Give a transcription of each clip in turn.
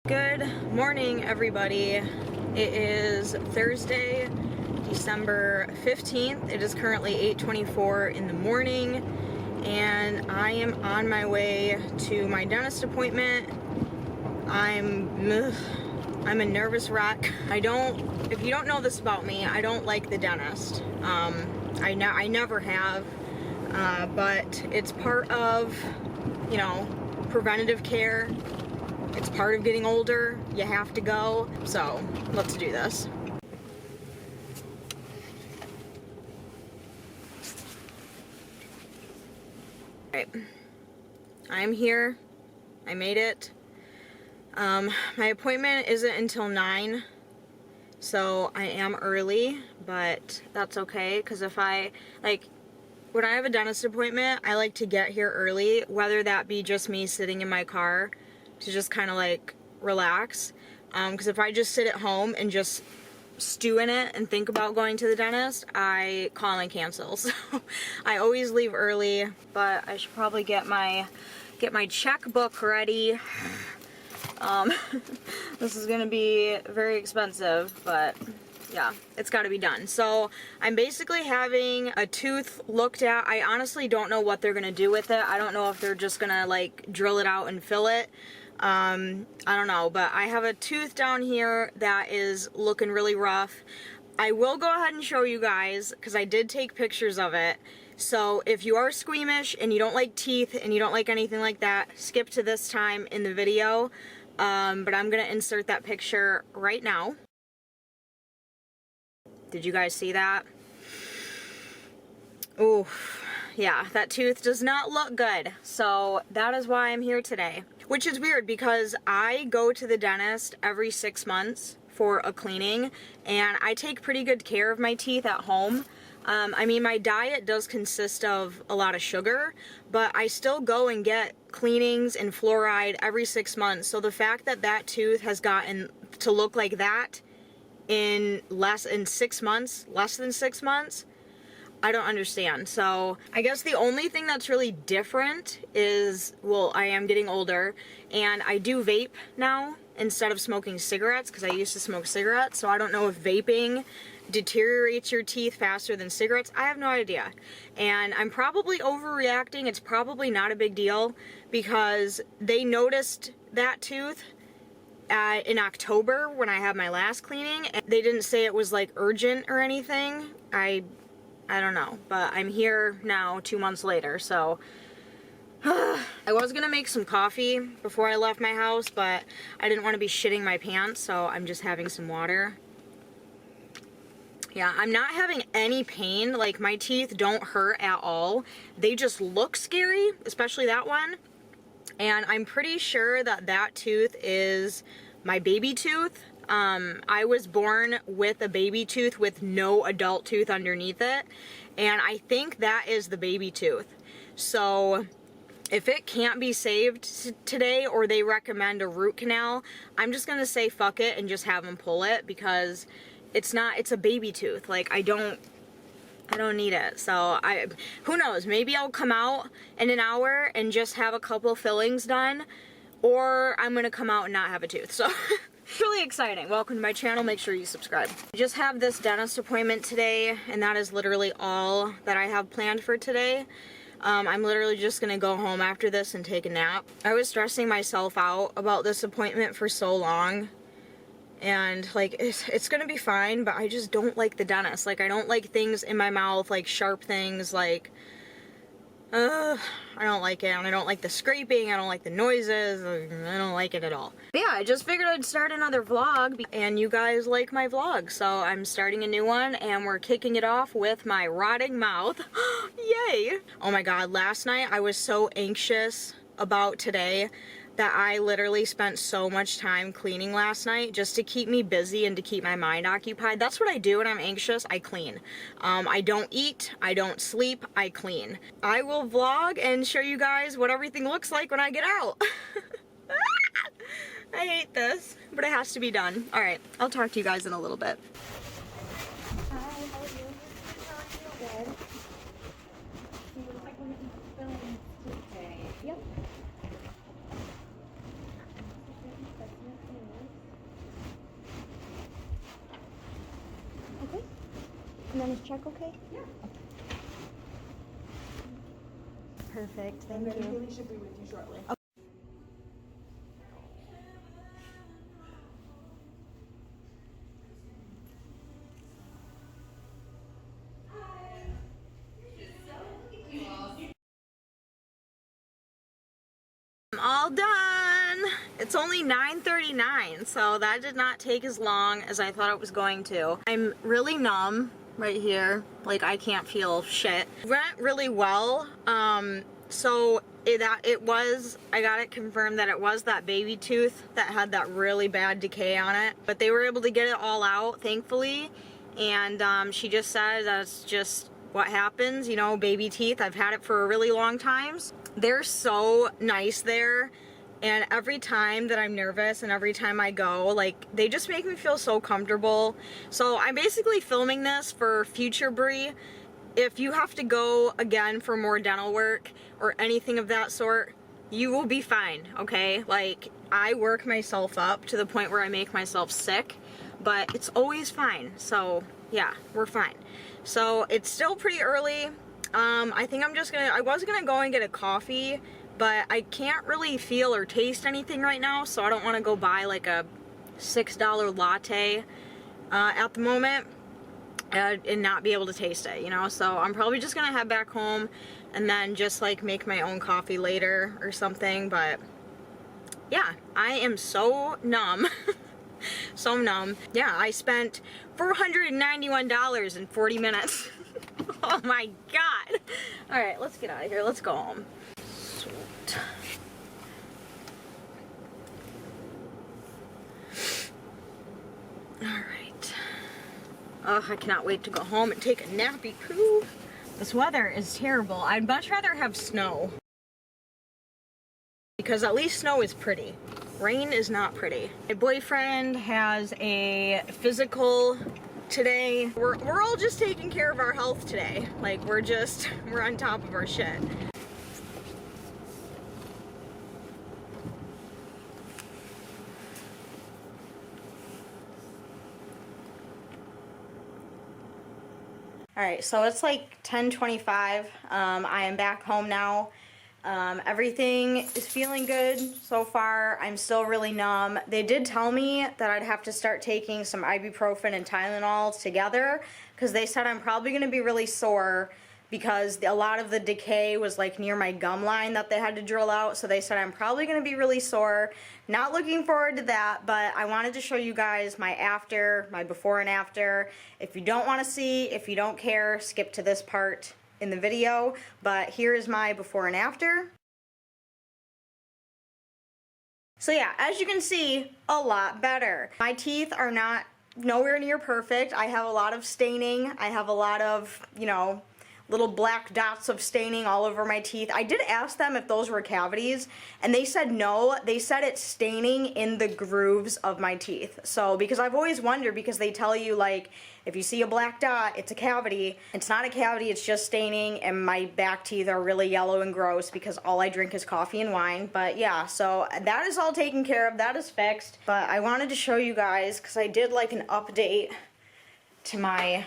Good morning, everybody. It is Thursday, December 15th. It is currently 8:24 in the morning, and I am on my way to my dentist appointment. I'm a nervous wreck. If you don't know this about me, I don't like the dentist. I never have, but it's part of, preventative care. It's part of getting older. You have to go. So let's do this. Alright. I'm here. I made it. My appointment isn't until 9. So I am early, but that's okay. Because when I have a dentist appointment, I like to get here early, whether that be just me sitting in my car to just kind of relax, because if I just sit at home and just stew in it and think about going to the dentist, I call and cancel. So I always leave early, but I should probably get my checkbook ready. This is gonna be very expensive, but yeah, it's got to be done. So I'm basically having a tooth looked at. I honestly don't know what they're gonna do with it. I don't know if they're just gonna drill it out and fill it. I don't know, but I have a tooth down here that is looking really rough. I will go ahead and show you guys, because I did take pictures of it. So if you are squeamish and you don't like teeth and you don't like anything like that, skip to this time in the video. But I'm gonna insert that picture right now. Did you guys see that? Ooh, yeah, that tooth does not look good. So that is why I'm here today. Which is weird because I go to the dentist every 6 months for a cleaning, and I take pretty good care of my teeth at home. I mean, my diet does consist of a lot of sugar, but I still go and get cleanings and fluoride every 6 months. So the fact that that tooth has gotten to look like that in less than 6 months, I don't understand. So I guess the only thing that's really different is, well, I am getting older and I do vape now instead of smoking cigarettes, because I used to smoke cigarettes. So I don't know if vaping deteriorates your teeth faster than cigarettes. I have no idea. And I'm probably overreacting. It's probably not a big deal, because they noticed that tooth in October when I had my last cleaning. And they didn't say it was urgent or anything. I don't know, but I'm here now 2 months later, so I was gonna make some coffee before I left my house, but I didn't want to be shitting my pants, so I'm just having some water. Yeah, I'm not having any pain. My teeth don't hurt at all. They just look scary, especially that one. And I'm pretty sure that that tooth is my baby tooth. I was born with a baby tooth with no adult tooth underneath it, and I think that is the baby tooth. So if it can't be saved today, or they recommend a root canal, I'm just gonna say fuck it and just have them pull it, because it's a baby tooth. I don't need it. So who knows, maybe I'll come out in an hour and just have a couple fillings done, or I'm gonna come out and not have a tooth. So really exciting. Welcome to my channel. Make sure you subscribe. I just have this dentist appointment today, and that is literally all that I have planned for today. I'm literally just gonna go home after this and take a nap. I was stressing myself out about this appointment for so long, and it's gonna be fine, but I just don't like the dentist. I don't like things in my mouth, sharp things, I don't like it, and I don't like the scraping, I don't like the noises, I don't like it at all. But yeah, I just figured I'd start another vlog, and you guys like my vlog, so I'm starting a new one, and we're kicking it off with my rotting mouth. Yay! Oh my god, last night I was so anxious about today that I literally spent so much time cleaning last night just to keep me busy and to keep my mind occupied. That's what I do when I'm anxious. I clean. I don't eat, I don't sleep, I clean. I will vlog and show you guys what everything looks like when I get out. I hate this, but it has to be done. Alright, I'll talk to you guys in a little bit. Hi, how are you? Good. You look like we're going to be filming today. Yep. And then is check okay? Yeah. Perfect, thank And then you. Haley should be with you shortly. Okay. I'm all done. It's only 9:39, so that did not take as long as I thought it was going to. I'm really numb right here. Like, I can't feel shit. It went really well. So I got it confirmed that it was that baby tooth that had that really bad decay on it. But they were able to get it all out, thankfully. And she just said that's just what happens, you know, baby teeth. I've had it for a really long time. They're so nice there, and every time that I'm nervous and every time I go, like, they just make me feel so comfortable. So I'm basically filming this for future Bree. If you have to go again for more dental work or anything of that sort, you will be fine, okay? Like, I work myself up to the point where I make myself sick, but it's always fine. So yeah, we're fine. So it's still pretty early. I think I was gonna go and get a coffee, but I can't really feel or taste anything right now, so I don't want to go buy like a $6 latte at the moment and not be able to taste it, you know? So I'm probably just gonna head back home and then just like make my own coffee later or something. But yeah, I am so numb. So numb. Yeah, I spent $491 in 40 minutes. Oh my god. Alright, let's get out of here. Let's go home. Sweet. Alright. Oh, I cannot wait to go home and take a nappy poo. This weather is terrible. I'd much rather have snow. Because at least snow is pretty. Rain is not pretty. My boyfriend has a physical today. We're all just taking care of our health today. Like, we're on top of our shit. Alright, so it's like 10:25. I am back home now. Everything is feeling good so far. I'm still really numb. They did tell me that I'd have to start taking some ibuprofen and Tylenol together because they said I'm probably going to be really sore because a lot of the decay was like near my gum line that they had to drill out. So they said I'm probably going to be really sore. Not looking forward to that, but I wanted to show you guys my before and after. If you don't want to see, if you don't care, skip to this part in the video, but here is my before and after. So yeah, as you can see, a lot better. My teeth are nowhere near perfect. I have a lot of staining. I have a lot of, you know, little black dots of staining all over my teeth. I did ask them if those were cavities, and they said no. They said it's staining in the grooves of my teeth. So, because I've always wondered, because they tell you, like, if you see a black dot, it's a cavity. It's not a cavity, it's just staining, and my back teeth are really yellow and gross because all I drink is coffee and wine. But yeah, so that is all taken care of. That is fixed. But I wanted to show you guys, because I did like an update to my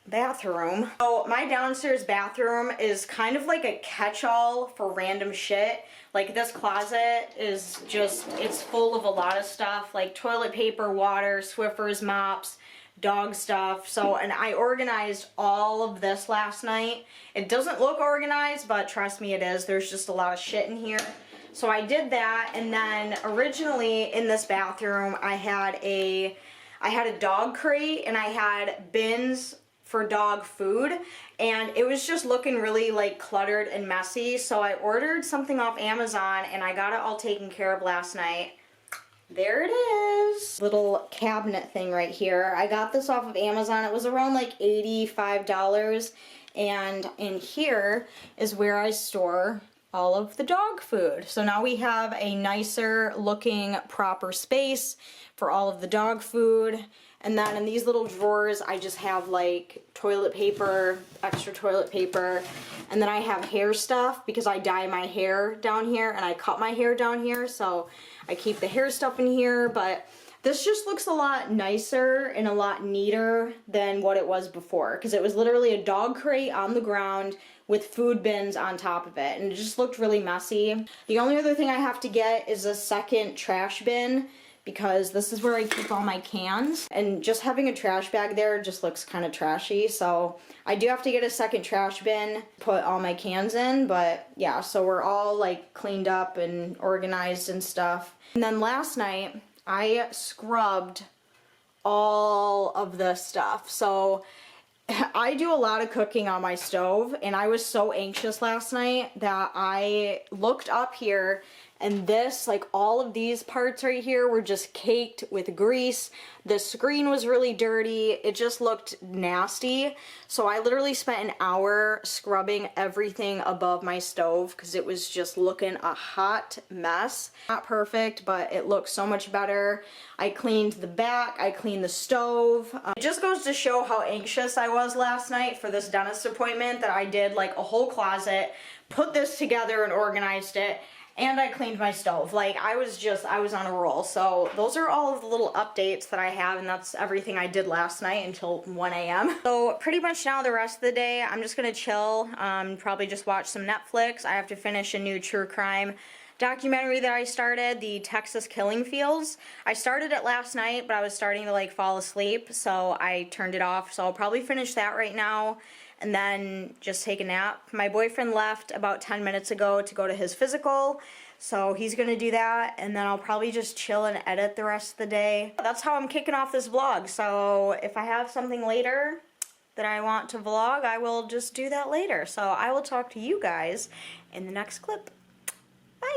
bathroom. So my downstairs bathroom is kind of like a catch-all for random shit. Like, this closet is just, it's full of a lot of stuff, like toilet paper, water, Swiffers, mops, dog stuff. So, and I organized all of this last night. It doesn't look organized, but trust me, it is. There's just a lot of shit in here. So I did that, and then originally in this bathroom I had a dog crate and I had bins for dog food, and it was just looking really like cluttered and messy. So I ordered something off Amazon and I got it all taken care of last night. There it is. Little cabinet thing right here. I got this off of Amazon. It was around like $85, and in here is where I store all of the dog food. So now we have a nicer looking proper space for all of the dog food. And then in these little drawers, I just have like toilet paper, extra toilet paper, and then I have hair stuff because I dye my hair down here and I cut my hair down here, so I keep the hair stuff in here. But This just looks a lot nicer and a lot neater than what it was before, because it was literally a dog crate on the ground with food bins on top of it, and it just looked really messy. The only other thing I have to get is a second trash bin, because this is where I keep all my cans, and just having a trash bag there just looks kind of trashy, so I do have to get a second trash bin, put all my cans in. But yeah, so we're all like cleaned up and organized and stuff. And then last night I scrubbed all of this stuff. So I do a lot of cooking on my stove, and I was so anxious last night that I looked up here, and this, like all of these parts right here were just caked with grease. The screen was really dirty. It just looked nasty. So I literally spent an hour scrubbing everything above my stove because it was just looking a hot mess. Not perfect, but it looks so much better. I cleaned the back, I cleaned the stove. It just goes to show how anxious I was last night for this dentist appointment that I did like a whole closet, put this together and organized it, and I cleaned my stove. Like, I was on a roll. So those are all of the little updates that I have, and that's everything I did last night until 1 a.m. So pretty much now the rest of the day, I'm just gonna chill, probably just watch some Netflix. I have to finish a new true crime documentary that I started, the Texas Killing Fields. I started it last night, but I was starting to like fall asleep, so I turned it off. So I'll probably finish that right now and then just take a nap. My boyfriend left about 10 minutes ago to go to his physical, so he's gonna do that, and then I'll probably just chill and edit the rest of the day. That's how I'm kicking off this vlog. So if I have something later that I want to vlog, I will just do that later. So I will talk to you guys in the next clip. Bye!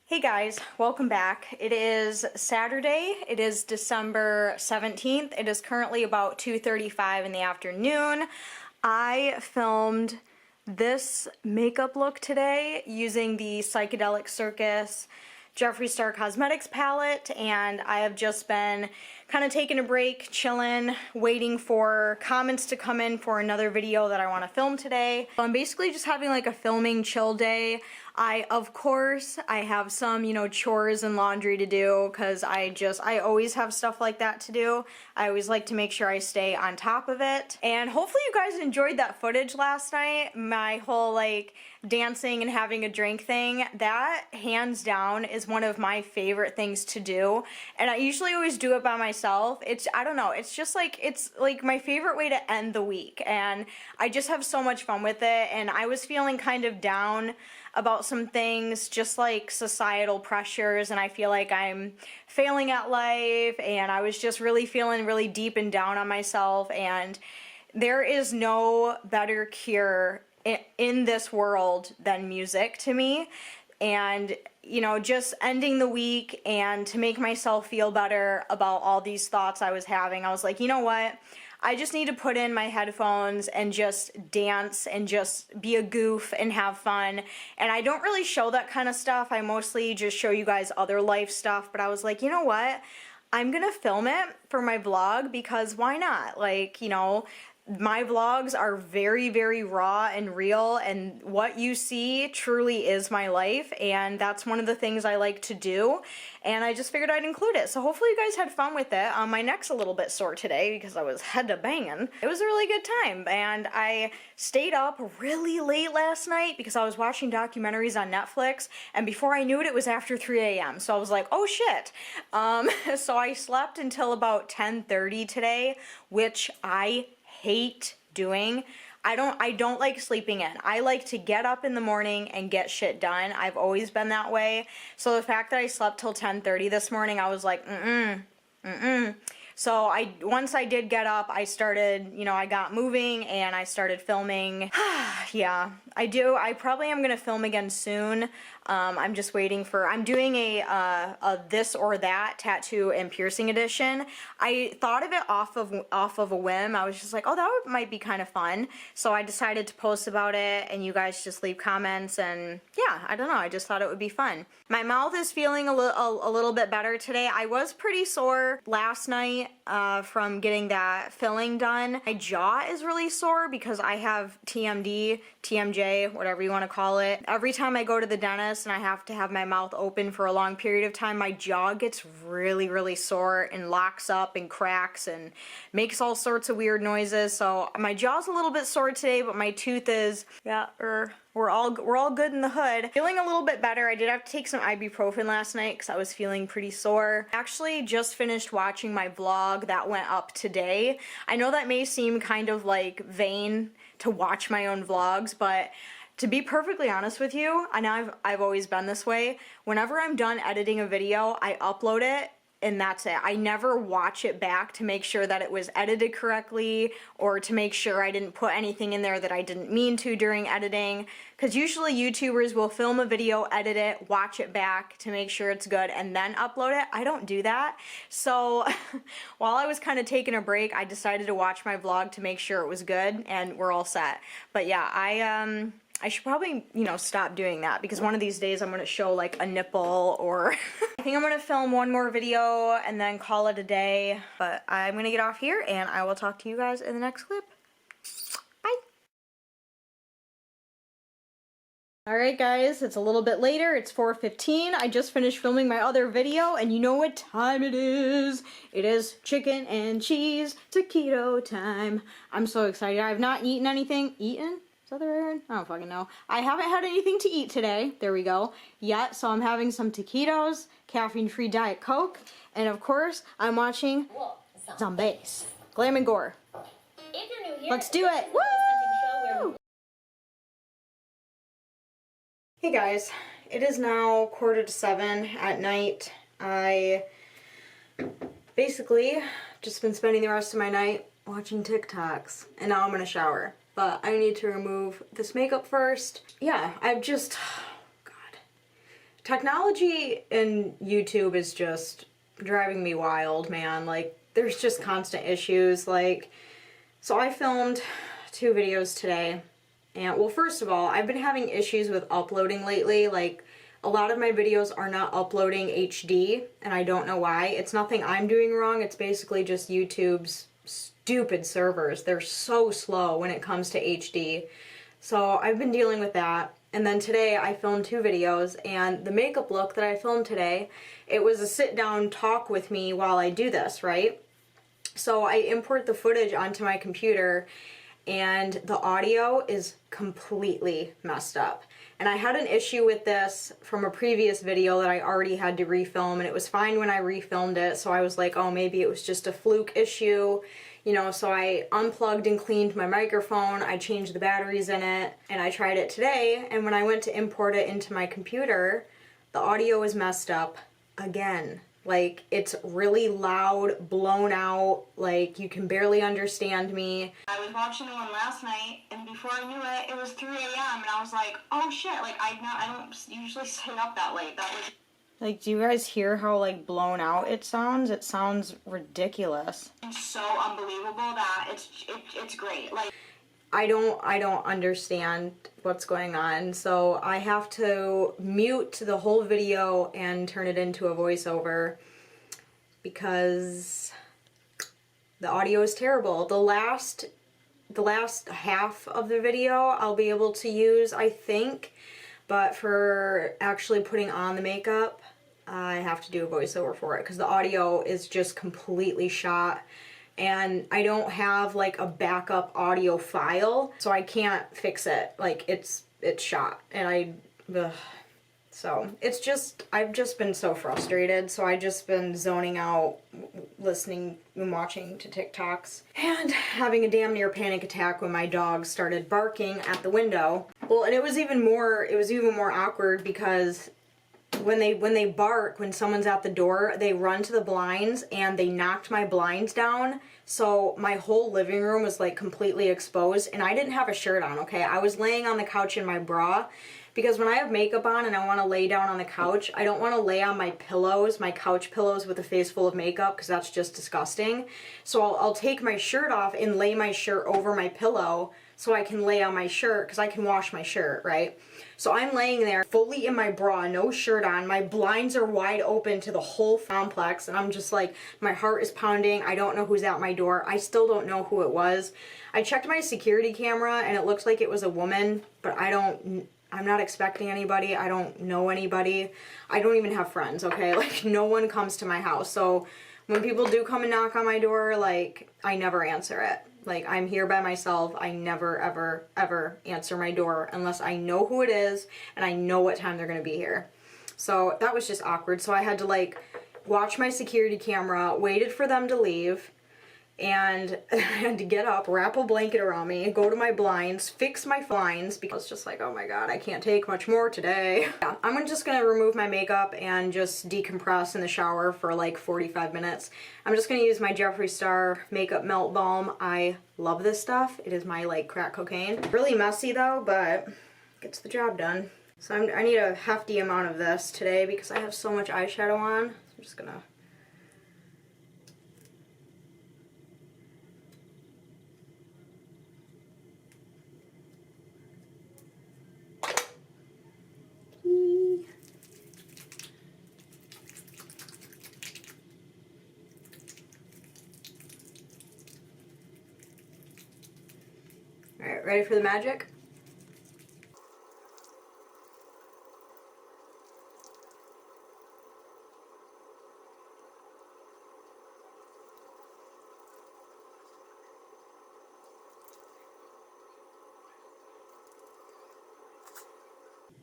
Hey guys, welcome back. It is Saturday. It is December 17th. It is currently about 2:35 in the afternoon. I filmed this makeup look today using the Psychedelic Circus Jeffree Star Cosmetics palette, and I have just been kind of taking a break, chilling, waiting for comments to come in for another video that I want to film today. So I'm basically just having like a filming chill day. Of course, I have some, chores and laundry to do, because I always have stuff like that to do. I always like to make sure I stay on top of it. And hopefully you guys enjoyed that footage last night, my whole like dancing and having a drink thing. That hands down is one of my favorite things to do, and I usually always do it by myself. I don't know, it's like my favorite way to end the week, and I just have so much fun with it. And I was feeling kind of down about some things, just like societal pressures, and I feel like I'm failing at life, and I was just really feeling really deep and down on myself, and there is no better cure in this world than music to me. And just ending the week, and to make myself feel better about all these thoughts I was having, I was like, you know what? I just need to put in my headphones and just dance and just be a goof and have fun. And I don't really show that kind of stuff. I mostly just show you guys other life stuff. But I was like, you know what? I'm gonna film it for my vlog, because why not? Like, my vlogs are very, very raw and real, and what you see truly is my life, and that's one of the things I like to do, and I just figured I'd include it. So hopefully you guys had fun with it. My neck's a little bit sore today because I was head to banging. It was a really good time, and I stayed up really late last night because I was watching documentaries on Netflix, and before I knew it, it was after 3 a.m. So I was like, oh shit. So I slept until about 10:30 today, which I hate doing. I don't like sleeping in. I like to get up in the morning and get shit done. I've always been that way. So the fact that I slept till 10:30 this morning, I was like, So once I did get up, I started, I got moving and I started filming. Yeah, I probably am gonna film again soon. I'm just waiting I'm doing a this or that tattoo and piercing edition. I thought of it off of a whim. I was just like, oh, that might be kind of fun. So I decided to post about it, and you guys just leave comments, and yeah, I don't know, I just thought it would be fun. My mouth is feeling a little bit better today. I was pretty sore last night from getting that filling done. My jaw is really sore because I have TMD, TMJ, whatever you want to call it. Every time I go to the dentist and I have to have my mouth open for a long period of time, my jaw gets really, really sore and locks up and cracks and makes all sorts of weird noises. So my jaw's a little bit sore today, but my tooth is, we're all good in the hood. Feeling a little bit better. I did have to take some ibuprofen last night because I was feeling pretty sore. Actually just finished watching my vlog that went up today. I know that may seem kind of like vain to watch my own vlogs, but to be perfectly honest with you, and I've always been this way, whenever I'm done editing a video, I upload it and that's it. I never watch it back to make sure that it was edited correctly or to make sure I didn't put anything in there that I didn't mean to during editing. Because usually YouTubers will film a video, edit it, watch it back to make sure it's good, and then upload it. I don't do that. So while I was kind of taking a break, I decided to watch my vlog to make sure it was good, and we're all set. But yeah, I should probably, stop doing that because one of these days I'm going to show like a nipple or I think I'm going to film one more video and then call it a day. But I'm going to get off here and I will talk to you guys in the next clip. Bye. Alright guys, it's a little bit later. It's 4:15. I just finished filming my other video and you know what time it is. It is chicken and cheese taquito time. I'm so excited. I have not eaten anything. Eaten? Is that the right word? I don't fucking know. I haven't had anything to eat today. There we go. Yet, so I'm having some taquitos, caffeine-free Diet Coke, and of course, I'm watching Zombies. Glam and Gore. If you're new here, let's do it! Woo! Hey guys, it is now 6:45 at night. I basically just been spending the rest of my night watching TikToks, and now I'm gonna shower. But I need to remove this makeup first. Yeah, God. Technology in YouTube is just driving me wild, man. Like, there's just constant issues. Like, so I filmed 2 videos today. And, well, first of all, I've been having issues with uploading lately. Like, a lot of my videos are not uploading HD, and I don't know why. It's nothing I'm doing wrong. It's basically just YouTube's stupid servers. They're so slow when it comes to HD. So I've been dealing with that. And then today I filmed 2 videos, and the makeup look that I filmed today, it was a sit down talk with me while I do this, right? So I import the footage onto my computer and the audio is completely messed up. And I had an issue with this from a previous video that I already had to refilm, and it was fine when I refilmed it, so I was like, oh, maybe it was just a fluke issue. So I unplugged and cleaned my microphone, I changed the batteries in it, and I tried it today, and when I went to import it into my computer, the audio was messed up again. Like, it's really loud, blown out, like, you can barely understand me. I was watching the one last night, and before I knew it, it was 3 a.m., and I was like, oh shit, like, I don't usually stay up that late. That was... Like, do you guys hear how, like, blown out it sounds? It sounds ridiculous. It's so unbelievable that it's great. Like, I don't understand what's going on, so I have to mute the whole video and turn it into a voiceover because the audio is terrible. The last the last half of the video I'll be able to use, I think, but for actually putting on the makeup, I have to do a voiceover for it because the audio is just completely shot and I don't have like a backup audio file, so I can't fix it. Like it's shot and ugh. So it's just, I've just been so frustrated, so I've just been zoning out, listening and watching to TikToks, and having a damn near panic attack when my dog started barking at the window. Well, and it was even more awkward because when they bark, when someone's at the door, they run to the blinds and they knocked my blinds down. So my whole living room was like completely exposed and I didn't have a shirt on, okay? I was laying on the couch in my bra because when I have makeup on and I want to lay down on the couch, I don't want to lay on my pillows, my couch pillows with a face full of makeup because that's just disgusting. So I'll take my shirt off and lay my shirt over my pillow so I can lay on my shirt because I can wash my shirt, right? So I'm laying there fully in my bra, no shirt on. My blinds are wide open to the whole complex and I'm just like, my heart is pounding. I don't know who's at my door. I still don't know who it was. I checked my security camera and it looks like it was a woman, but I'm not expecting anybody. I don't know anybody. I don't even have friends, okay? Like no one comes to my house. So when people do come and knock on my door, like I never answer it. Like, I'm here by myself. I never, ever, ever answer my door unless I know who it is and I know what time they're going to be here. So that was just awkward. So I had to, like, watch my security camera, waited for them to leave, and I had to get up, wrap a blanket around me, go to my blinds, fix my blinds, because I was just like, oh my god, I can't take much more today. Yeah, I'm just gonna remove my makeup and just decompress in the shower for like 45 minutes. I'm just gonna use my Jeffree Star Makeup Melt Balm. I love this stuff. It is my like crack cocaine. Really messy though, but gets the job done. So I need a hefty amount of this today because I have so much eyeshadow on. So I'm just gonna Alright, ready for the magic?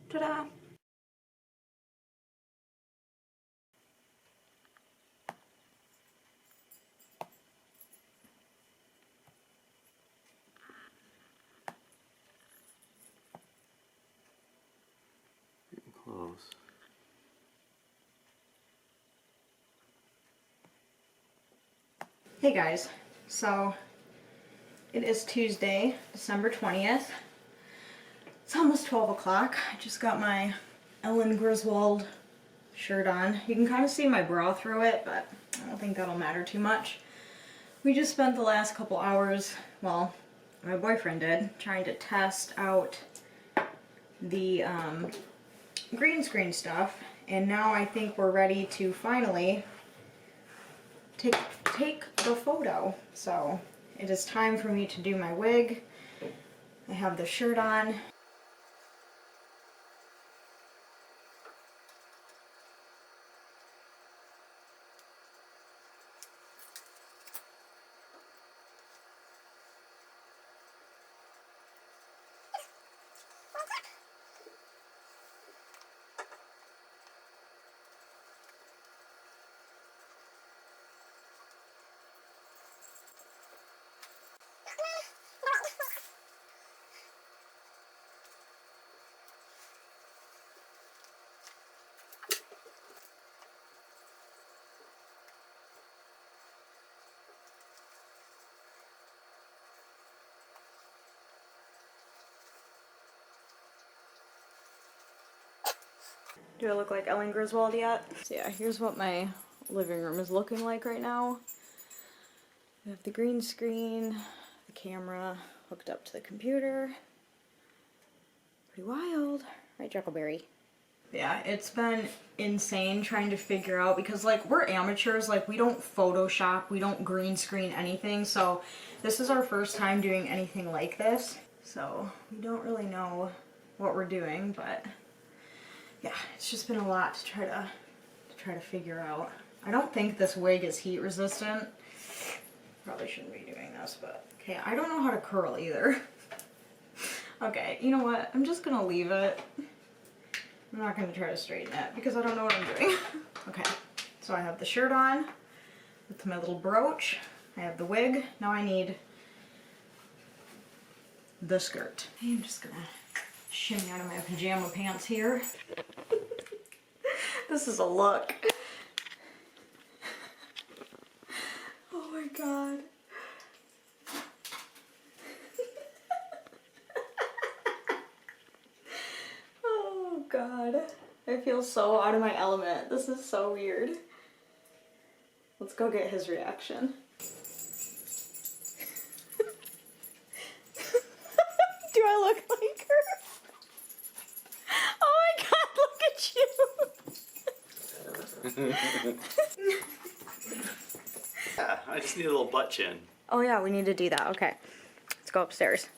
Ta-da! Close. Hey guys, so it is Tuesday, December 20th. It's almost 12 o'clock. I just got my Ellen Griswold shirt on. You can kind of see my bra through it, but I don't think that'll matter too much. We just spent the last couple hours, well, my boyfriend did, trying to test out the green screen stuff, and now I think we're ready to finally take the photo. So it is time for me to do my wig. I have the shirt on. Do I look like Ellen Griswold yet? So yeah, here's what my living room is looking like right now. I have the green screen, the camera hooked up to the computer. Pretty wild. Right, Juckleberry? Yeah, it's been insane trying to figure out because like we're amateurs, like we don't Photoshop, we don't green screen anything, so this is our first time doing anything like this. So we don't really know what we're doing, but yeah, it's just been a lot to try to figure out. I don't think this wig is heat resistant. Probably shouldn't be doing this, but okay, I don't know how to curl either. Okay, you know what? I'm just gonna leave it. I'm not gonna try to straighten it because I don't know what I'm doing. Okay, so I have the shirt on with my little brooch. I have the wig. Now I need the skirt. I'm just gonna shimmy out of my pajama pants here. This is a look. Oh my god. Oh god. I feel so out of my element. This is so weird. Let's go get his reaction. Do I look like her? Oh my god, look at you! Yeah, I just need a little butt chin. Oh yeah, we need to do that. Okay. Let's go upstairs.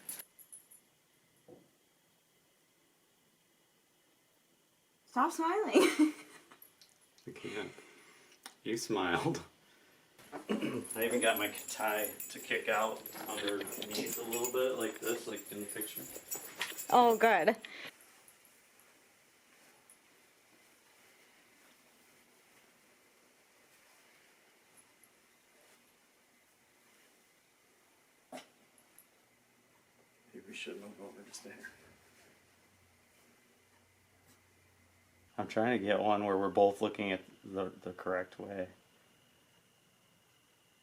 Stop smiling. I can't. You smiled. I even got my tie to kick out underneath a little bit, like this, like in the picture. Oh, good. Maybe we should move over just there. I'm trying to get one where we're both looking at the correct way.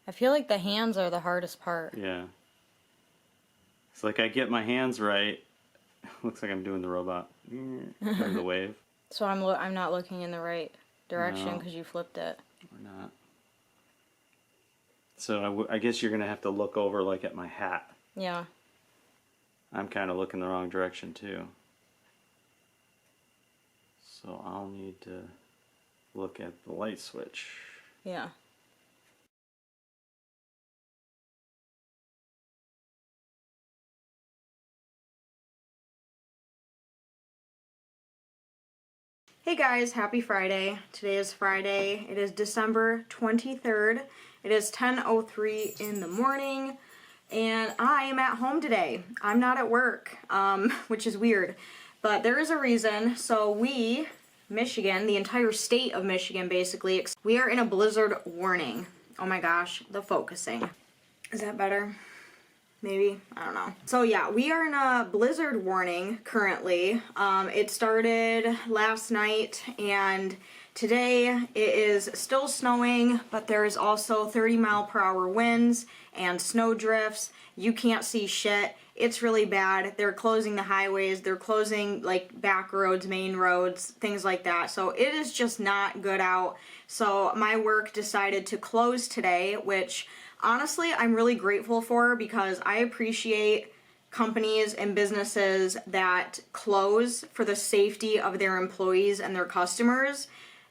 I feel like the hands are the hardest part. Yeah. It's like I get my hands right. Looks like I'm doing the robot. Or the wave. So I'm not looking in the right direction because No. you flipped it. Or not. So I guess you're going to have to look over like at my hat. Yeah. I'm kind of looking the wrong direction too. So I'll need to look at the light switch. Yeah. Hey guys, happy Friday. Today is Friday. It is December 23rd. It is 10:03 in the morning and I am at home today. I'm not at work, which is weird, but there is a reason. So Michigan, the entire state of Michigan basically, we are in a blizzard warning. Oh my gosh, the focusing. Is that better? Maybe, I don't know. So yeah, we are in a blizzard warning currently. It started last night and today it is still snowing, but there is also 30-mile-per-hour winds and snow drifts. You can't see shit. It's really bad. They're closing the highways. They're closing like back roads, main roads, things like that. So it is just not good out. So my work decided to close today, which honestly, I'm really grateful for because I appreciate companies and businesses that close for the safety of their employees and their customers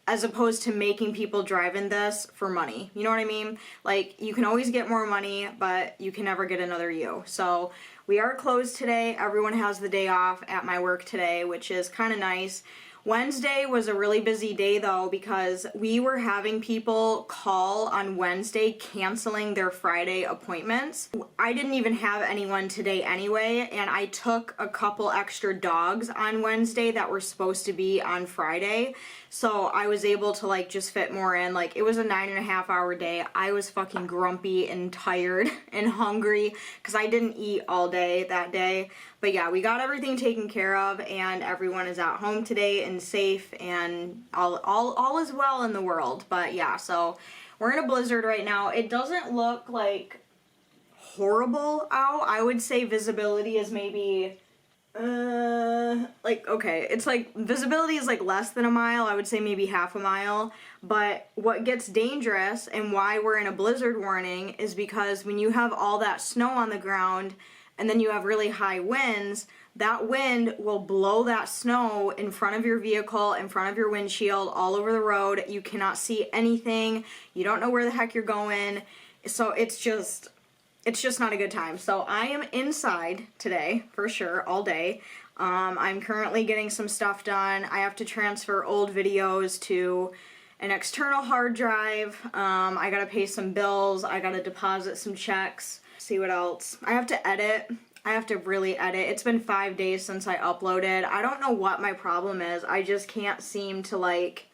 as opposed to making people drive in this for money. You know what I mean? Like, you can always get more money, but you can never get another you. So we are closed today. Everyone has the day off at my work today, which is kind of nice. Wednesday was a really busy day though because we were having people call on Wednesday canceling their Friday appointments. I didn't even have anyone today anyway, and I took a couple extra dogs on Wednesday that were supposed to be on Friday. So I was able to like just fit more in. Like, it was a 9.5-hour day. I was fucking grumpy and tired and hungry because I didn't eat all day that day. But yeah, we got everything taken care of and everyone is at home today and safe and all is well in the world. But yeah, so we're in a blizzard right now. It doesn't look like horrible out. I would say visibility is maybe like, okay, it's like visibility is like less than a mile. I would say maybe half a mile. But what gets dangerous and why we're in a blizzard warning is because when you have all that snow on the ground, and then you have really high winds, that wind will blow that snow in front of your vehicle, in front of your windshield, all over the road. You cannot see anything. You don't know where the heck you're going. So it's just not a good time. So I am inside today, for sure, all day. I'm currently getting some stuff done. I have to transfer old videos to an external hard drive. I gotta pay some bills. I gotta deposit some checks. See what else. I have to edit. I have to really edit. It's been 5 days since I uploaded. I don't know what my problem is. I just can't seem to, like,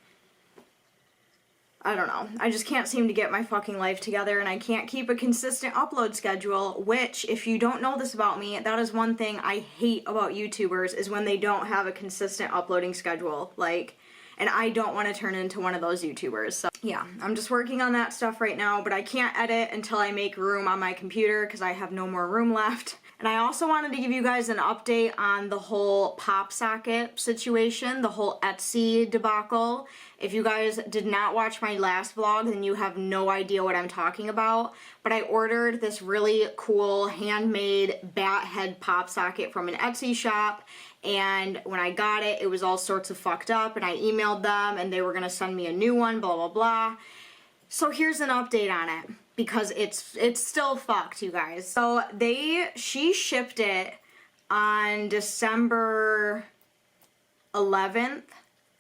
I don't know. I just can't seem to get my fucking life together, and I can't keep a consistent upload schedule, which, if you don't know this about me, that is one thing I hate about YouTubers, is when they don't have a consistent uploading schedule. Like, and I don't want to turn into one of those YouTubers. So yeah, I'm just working on that stuff right now, but I can't edit until I make room on my computer because I have no more room left. And I also wanted to give you guys an update on the whole pop socket situation, the whole Etsy debacle. If you guys did not watch my last vlog, then you have no idea what I'm talking about. But I ordered this really cool handmade bat head pop socket from an Etsy shop. And when I got it, it was all sorts of fucked up, and I emailed them and they were gonna send me a new one, blah, blah, blah. So here's an update on it, because it's still fucked, you guys. So she shipped it on December 11th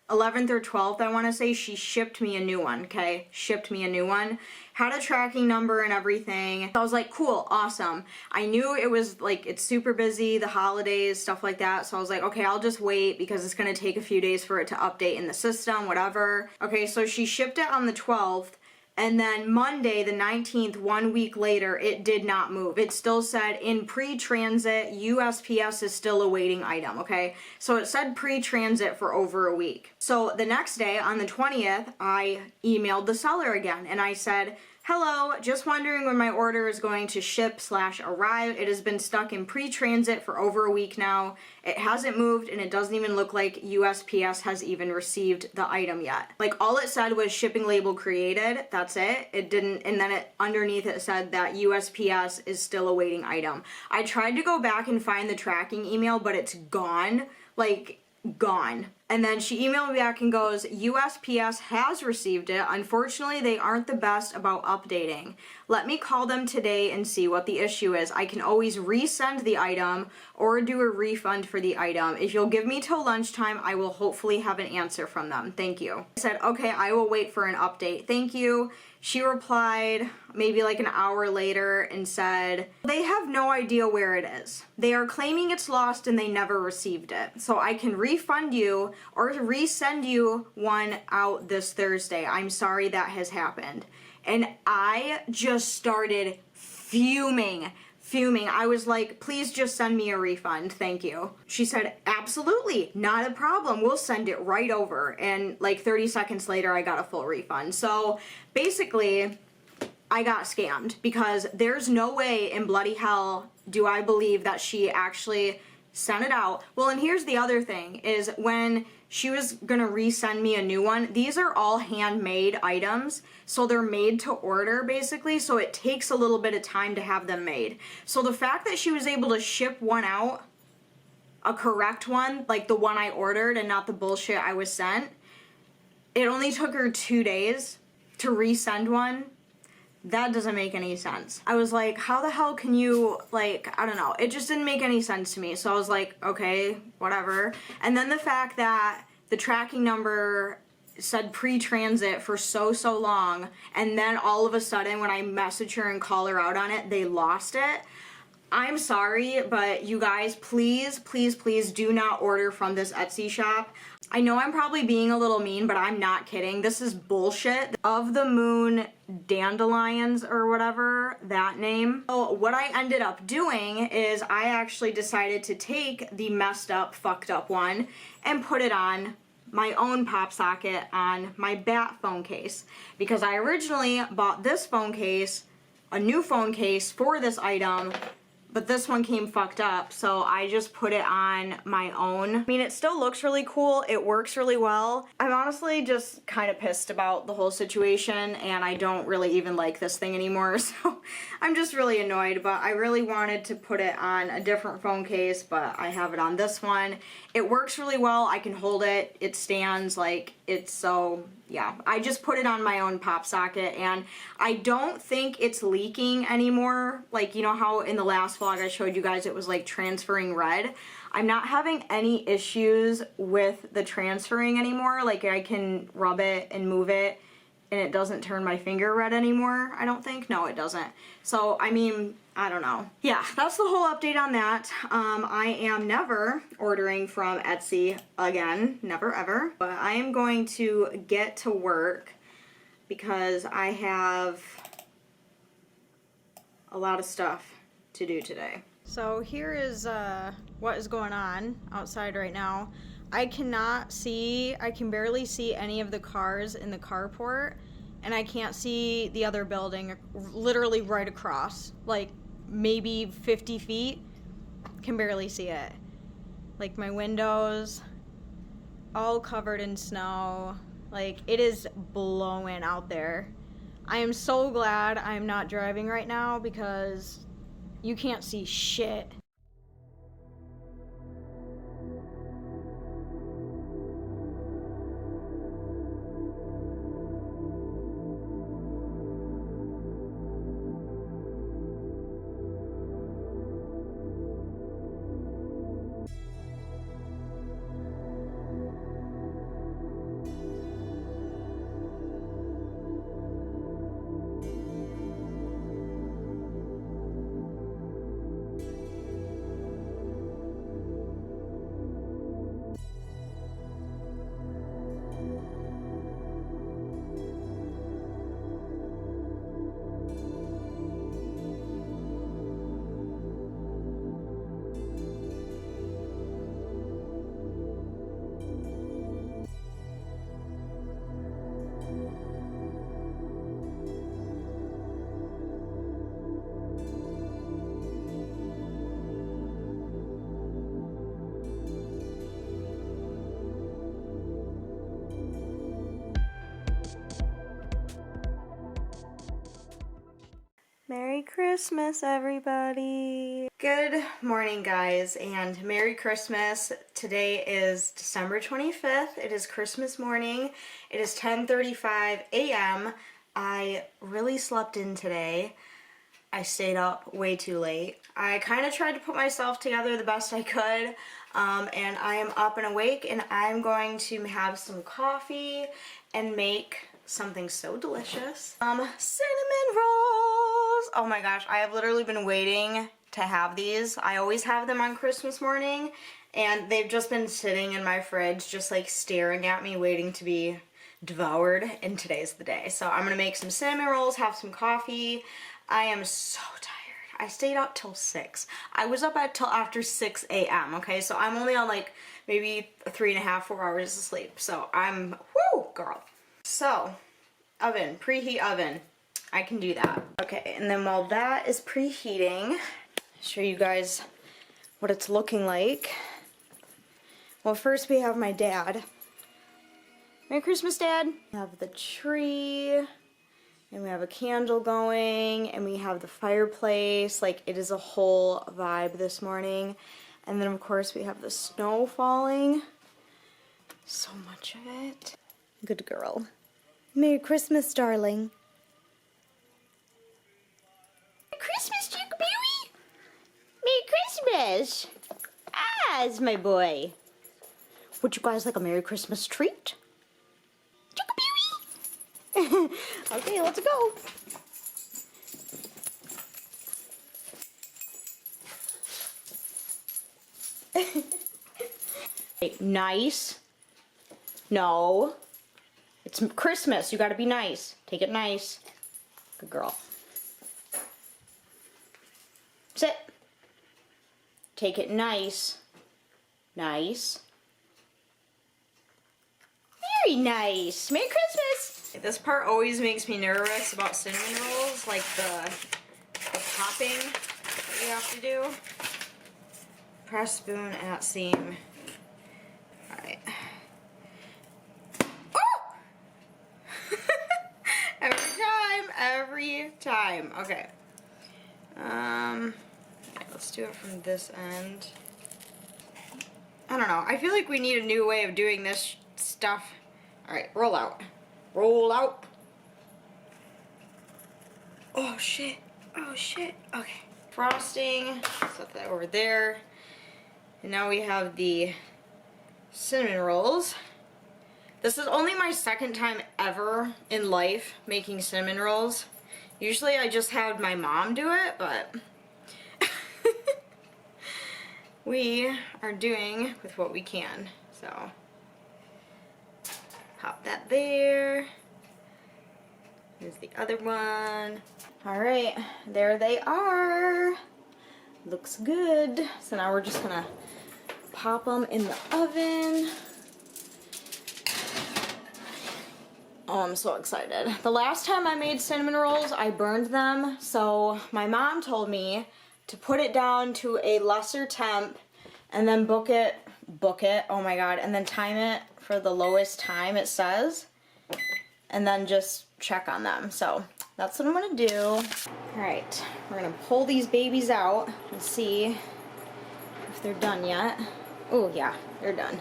or 12th, I want to say. She shipped me a new one, okay? Shipped me a new one. Had a tracking number and everything. I was like, cool, awesome. I knew it was, like, it's super busy, the holidays, stuff like that. So I was like, okay, I'll just wait because it's going to take a few days for it to update in the system, whatever. Okay, so she shipped it on the 12th. And then Monday, the 19th, 1 week later, it did not move. It still said in pre-transit, USPS is still awaiting item, okay? So it said pre-transit for over a week. So the next day, on the 20th, I emailed the seller again, and I said, hello, just wondering when my order is going to ship/arrive. It has been stuck in pre-transit for over a week now. It hasn't moved, and it doesn't even look like USPS has even received the item yet. Like, all it said was shipping label created. That's it. It didn't, and then underneath it said that USPS is still awaiting item. I tried to go back and find the tracking email, but it's gone. Like, gone. And then she emailed me back and goes, USPS has received it. Unfortunately, they aren't the best about updating. Let me call them today and see what the issue is. I can always resend the item or do a refund for the item. If you'll give me till lunchtime, I will hopefully have an answer from them. Thank you. I said, okay, I will wait for an update. Thank you. She replied maybe like an hour later and said, they have no idea where it is. They are claiming it's lost and they never received it. So I can refund you or resend you one out this Thursday. I'm sorry that has happened. And I just started fuming. I was like, please just send me a refund, thank you. She said, absolutely, not a problem, we'll send it right over. And like 30 seconds later, I got a full refund. So basically, I got scammed, because there's no way in bloody hell do I believe that she actually sent it out. Well, and here's the other thing, is when she was gonna resend me a new one, these are all handmade items, so they're made to order basically, so it takes a little bit of time to have them made. So the fact that she was able to ship one out, a correct one, like the one I ordered and not the bullshit I was sent, it only took her 2 days to resend one. That doesn't make any sense. I was like, how the hell can you, like, I don't know. It just didn't make any sense to me. So I was like, okay, whatever. And then the fact that the tracking number said pre-transit for so long, and then all of a sudden when I message her and call her out on it, they lost it. I'm sorry, but you guys, please, please, please do not order from this Etsy shop. I know I'm probably being a little mean, but I'm not kidding. This is bullshit. Of the Moon Dandelions or whatever, that name. So what I ended up doing is I actually decided to take the messed up, fucked up one and put it on my own pop socket on my bat phone case. Because I originally bought this phone case, a new phone case for this item, but this one came fucked up, so I just put it on my own. I mean, it still looks really cool, it works really well. I'm honestly just kind of pissed about the whole situation, and I don't really even like this thing anymore, so I'm just really annoyed, but I really wanted to put it on a different phone case, but I have it on this one. It works really well, I can hold it, it stands, like, it's so, yeah. I just put it on my own pop socket, and I don't think it's leaking anymore. Like, you know how in the last vlog I showed you guys it was like transferring red? I'm not having any issues with the transferring anymore. Like, I can rub it and move it and it doesn't turn my finger red anymore, I don't think. No, it doesn't. So, I mean, I don't know. Yeah, that's the whole update on that. I am never ordering from Etsy again. Never, ever. But I am going to get to work because I have a lot of stuff to do today. So here is what is going on outside right now. I can barely see any of the cars in the carport, and I can't see the other building literally right across, like maybe 50 feet. Can barely see it. Like, my windows all covered in snow. Like, it is blowing out there. I am so glad I'm not driving right now because you can't see shit. Merry Christmas, everybody. Good morning, guys, and Merry Christmas. Today is December 25th. It is Christmas morning. It is 10:35 a.m. I really slept in today. I stayed up way too late. I kind of tried to put myself together the best I could, and I am up and awake, and I'm going to have some coffee and make something so delicious. Cinnamon rolls! Oh my gosh, I have literally been waiting to have these. I always have them on Christmas morning, and they've just been sitting in my fridge, just like staring at me, waiting to be devoured, and today's the day. So I'm gonna make some cinnamon rolls, have some coffee. I am so tired. I stayed up till 6. I was up till after 6 a.m., okay? So I'm only on like maybe 3.5, 4 hours of sleep. So I'm, whoo, girl. So, oven, preheat oven. I can do that. Okay, and then while that is preheating, show you guys what it's looking like. Well, first we have my dad. Merry Christmas, Dad. We have the tree, and we have a candle going, and we have the fireplace. Like, it is a whole vibe this morning. And then, of course, we have the snow falling. So much of it. Good girl. Merry Christmas, darling. Merry Christmas, Chickaboo! Merry Christmas! As my boy. Would you guys like a Merry Christmas treat? Chickaboo! Okay, let's go. Nice. No. It's Christmas. You gotta be nice. Take it nice. Good girl. Sit. Take it nice. Nice. Very nice. Merry Christmas. This part always makes me nervous about cinnamon rolls, like the popping. what you have to do. Press spoon at seam. Alright. Oh! Every time. Okay. Alright, let's do it from this end. I don't know. I feel like we need a new way of doing this stuff. Alright, roll out. Roll out. Oh shit. Oh shit. Okay. Frosting. Set that over there. And now we have the cinnamon rolls. This is only my second time ever in life making cinnamon rolls. Usually I just have my mom do it, but we are doing with what we can. So pop that there. Here's the other one. Alright, there they are. Looks good. So now we're just gonna pop them in the oven. Oh, I'm so excited. The last time I made cinnamon rolls, I burned them. So my mom told me to put it down to a lesser temp and then book it, oh my god, and then time it for the lowest time it says. And then just check on them. So that's what I'm gonna do. All right, we're gonna pull these babies out and see if they're done yet. Oh yeah, they're done.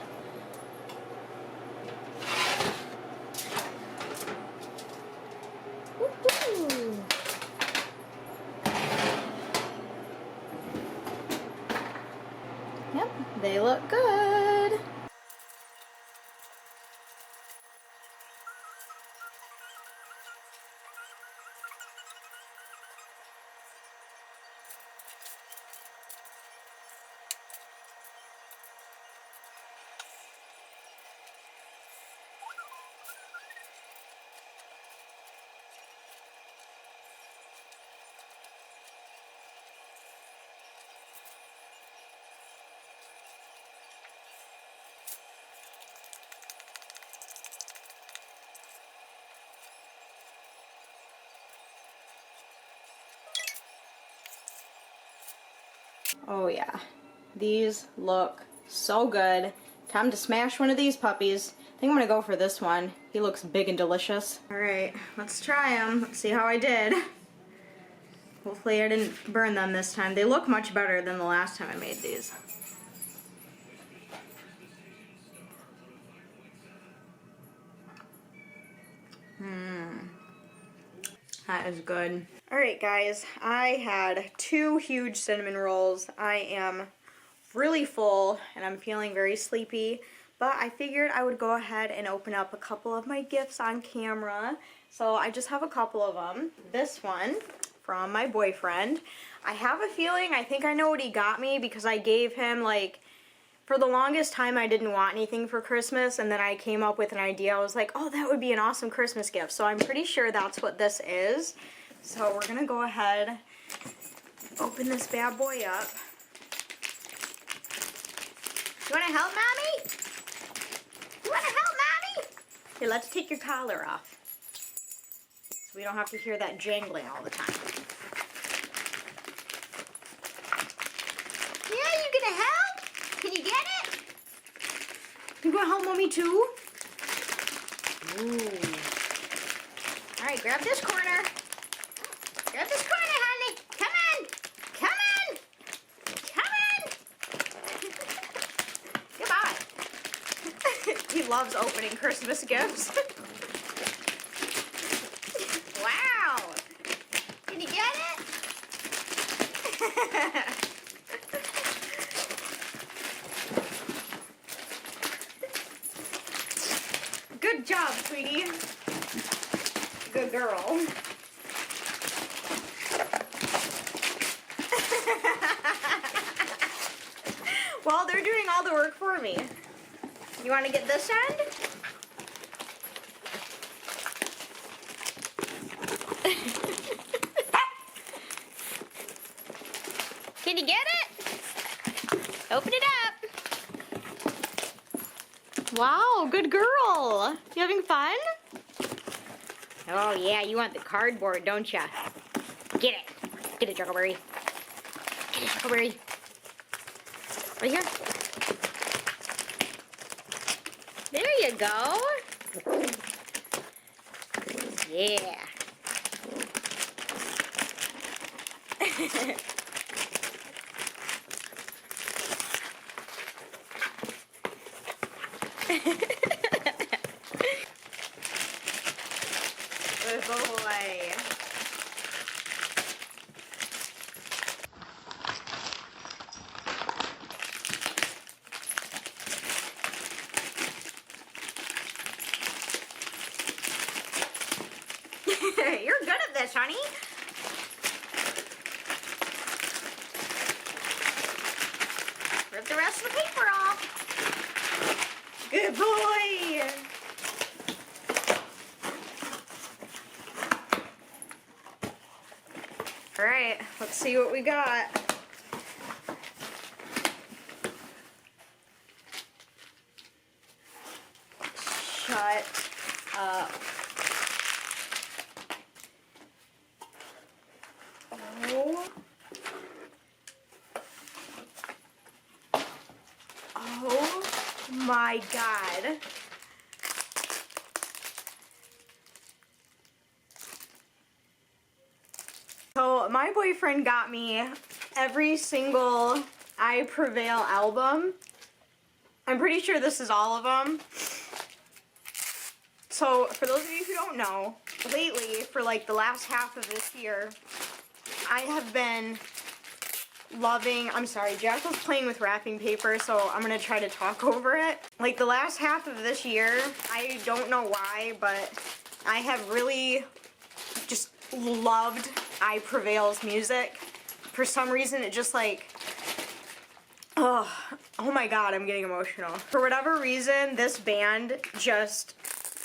Woohoo! Yep, they look good. Oh yeah, these look so good. Time to smash one of these puppies. I think I'm gonna go for this one. He looks big and delicious. Alright, let's try them. Let's see how I did. Hopefully I didn't burn them this time. They look much better than the last time I made these. That is good. Alright guys, I had 2 huge cinnamon rolls. I am really full and I'm feeling very sleepy, but I figured I would go ahead and open up a couple of my gifts on camera. So I just have a couple of them. This one from my boyfriend. I have a feeling, I think I know what he got me because I gave him like, for the longest time I didn't want anything for Christmas, and then I came up with an idea. I was like, oh, that would be an awesome Christmas gift. So I'm pretty sure that's what this is. So we're gonna go ahead, open this bad boy up. You wanna help, Mommy? You wanna help, Mommy? Here, let's take your collar off, so we don't have to hear that jangling all the time. Yeah, you gonna help? Can you get it? You gonna help Mommy too? Ooh. All right, grab this corner. Grab this corner, honey. Come on. Come on. Come on. Come on. He loves opening Christmas gifts. Wow. Can you get it? Good job, sweetie. Good girl. Well, they're doing all the work for me. You want to get this end? Can you get it? Open it up. Wow, good girl. You having fun? Oh yeah, you want the cardboard, don't ya? Get it. Get it, Juggleberry. Huckleberry. Right here. There you go. Yeah. Good boy. You're good at this, honey. Rip the rest of the paper off. Good boy. All right, let's see what we got. Shut up. Oh my God. So my boyfriend got me every single I Prevail album. I'm pretty sure this is all of them. So for those of you who don't know, lately, for like the last half of this year, I have been loving, I'm sorry, Jack was playing with wrapping paper, so I'm gonna try to talk over it. Like the last half of this year, I don't know why, but I have really just loved I Prevail's music. For some reason, it just like, oh my God, I'm getting emotional. For whatever reason, this band just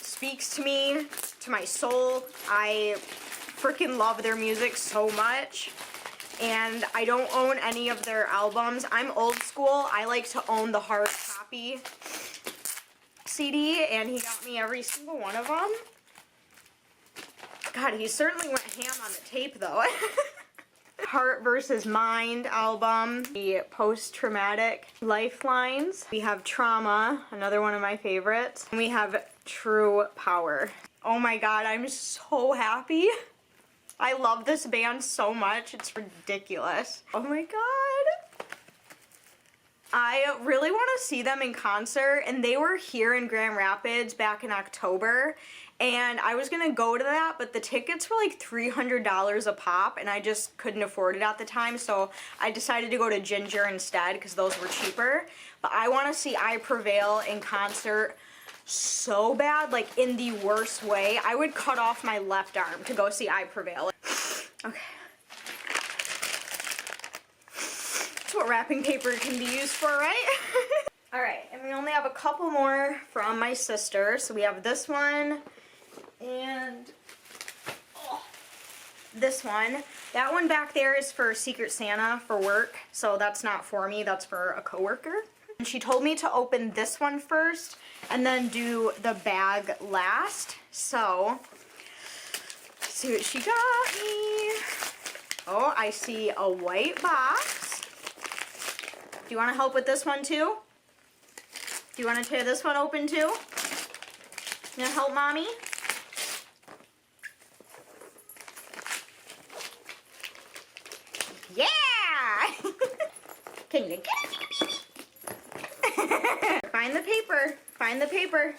speaks to me, to my soul. I freaking love their music so much. And I don't own any of their albums. I'm old school. I like to own the hard copy CD, and he got me every single one of them. God, he certainly went ham on the tape, though. Heart versus Mind album, the Post-Traumatic Lifelines. We have Trauma, another one of my favorites. And we have True Power. Oh my God, I'm so happy. I love this band so much, it's ridiculous. Oh my God. I really want to see them in concert, and they were here in Grand Rapids back in October, and I was gonna go to that, but the tickets were like $300 a pop, and I just couldn't afford it at the time, so I decided to go to Ginger instead, because those were cheaper. But I want to see I Prevail in concert so bad, like in the worst way. I would cut off my left arm to go see I Prevail. Okay. That's what wrapping paper can be used for, right? Alright, and we only have a couple more from my sister. So we have this one and this one. That one back there is for Secret Santa for work, so that's not for me, that's for a coworker. And she told me to open this one first and then do the bag last. So, let's see what she got me. Oh, I see a white box. Do you want to help with this one too? Do you want to tear this one open too? You want to help mommy? Yeah! Can you get it, baby? Find the paper. Find the paper.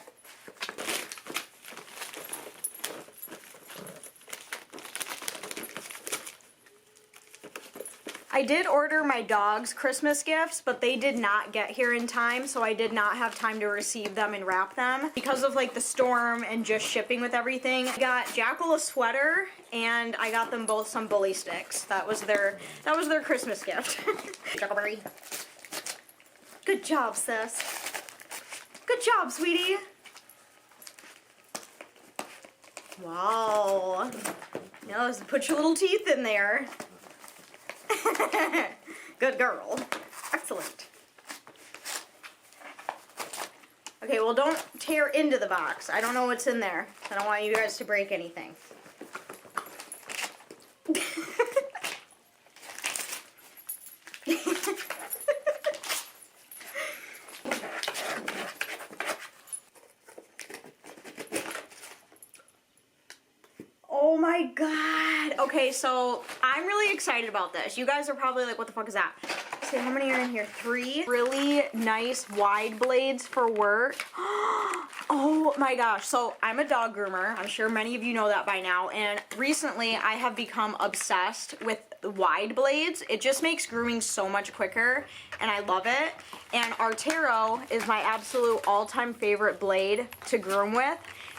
I did order my dog's Christmas gifts, but they did not get here in time, so I did not have time to receive them and wrap them. Because of like the storm and just shipping with everything, I got Jackal a sweater, and I got them both some bully sticks. That was their Christmas gift. Jackalberry. Good job, sis. Good job, sweetie. Wow. Now let's put your little teeth in there. Good girl. Excellent. Okay, well, don't tear into the box. I don't know what's in there. I don't want you guys to break anything. god. Okay, so I'm really excited about this. You guys are probably like, what the fuck is that? So how many are in here? 3 really nice wide blades for work. Oh my gosh. So I'm a dog groomer. I'm sure many of you know that by now. And recently I have become obsessed with wide blades. It just makes grooming so much quicker and I love it. And Artero is my absolute all-time favorite blade to groom with.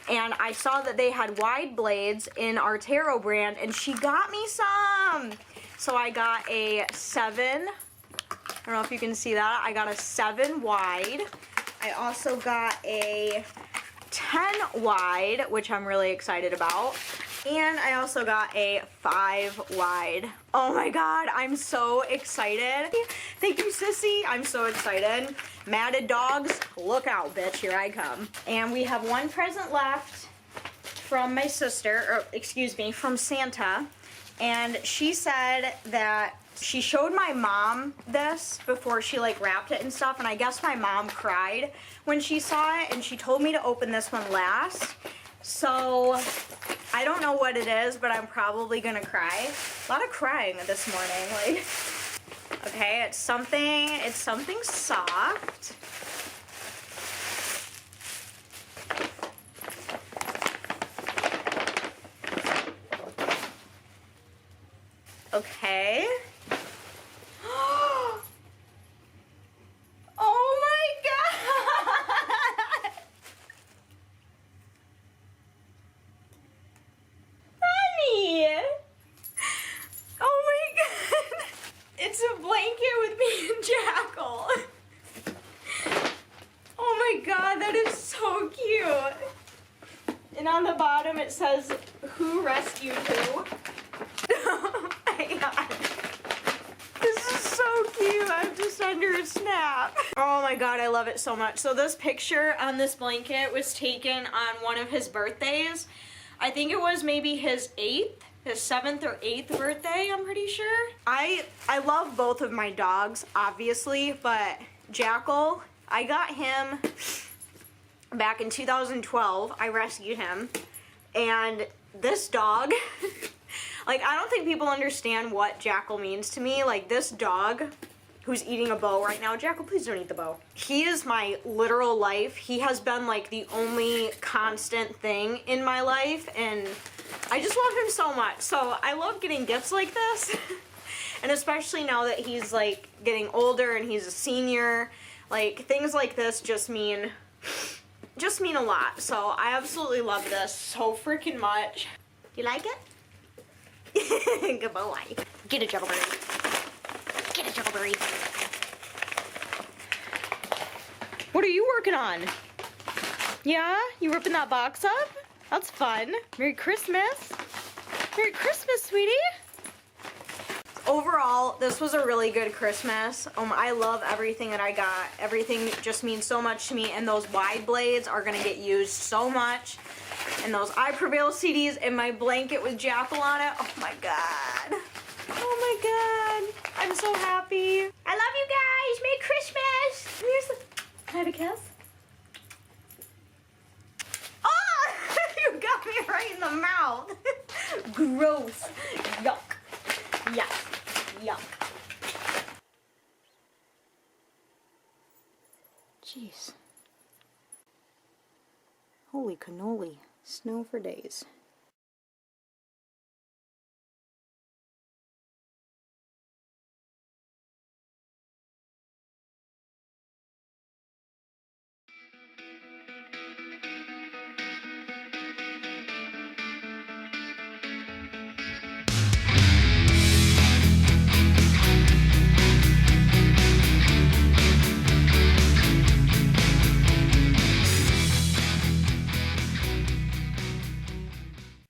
And I saw that they had wide blades in Artero brand and she got me some. So I got a 7. I don't know if you can see that. I got a 7 wide. I also got a 10 wide, which I'm really excited about. And I also got a 5 wide. Oh my god, I'm so excited. Thank you, sissy. I'm so excited. Matted dogs, look out, bitch. Here I come. And we have one present left from my sister, or excuse me, from Santa. And she said that she showed my mom this before she like wrapped it and stuff, and I guess my mom cried when she saw it, and she told me to open this one last. So I don't know what it is, but I'm probably gonna cry. A lot of crying this morning, like. Okay, it's something soft. Okay. Oh my god! Honey! Oh my god! It's a blanket with me and Jackal. Oh my god, that is so cute. And on the bottom it says, "Who rescued who?" Oh my god. This is so cute. I'm just under a snap. Oh my god, I love it so much. So this picture on this blanket was taken on one of his birthdays. I think it was maybe his 7th or 8th birthday, I'm pretty sure. I love both of my dogs, obviously, but Jackal, I got him back in 2012. I rescued him. And this dog, like, I don't think people understand what Jackal means to me. Like, this dog who's eating a bow right now. Jackal, please don't eat the bow. He is my literal life. He has been, like, the only constant thing in my life, and I just love him so much. So I love getting gifts like this. And especially now that he's, like, getting older and he's a senior. Like, things like this just mean a lot. So I absolutely love this so freaking much. You like it? Good boy. Get it, Juggleberry. Get it, Juggleberry. What are you working on? Yeah? You ripping that box up? That's fun. Merry Christmas. Merry Christmas, sweetie. Overall, this was a really good Christmas. I love everything that I got. Everything just means so much to me, and those wide blades are gonna get used so much. And those I Prevail CDs and my blanket with Jackal on it. Oh my god. Oh my god. I'm so happy. I love you guys. Merry Christmas. Can I have a kiss? Oh! You got me right in the mouth. Gross. Yuck. Yuck. Yuck. Jeez. Holy cannoli. Snow for days.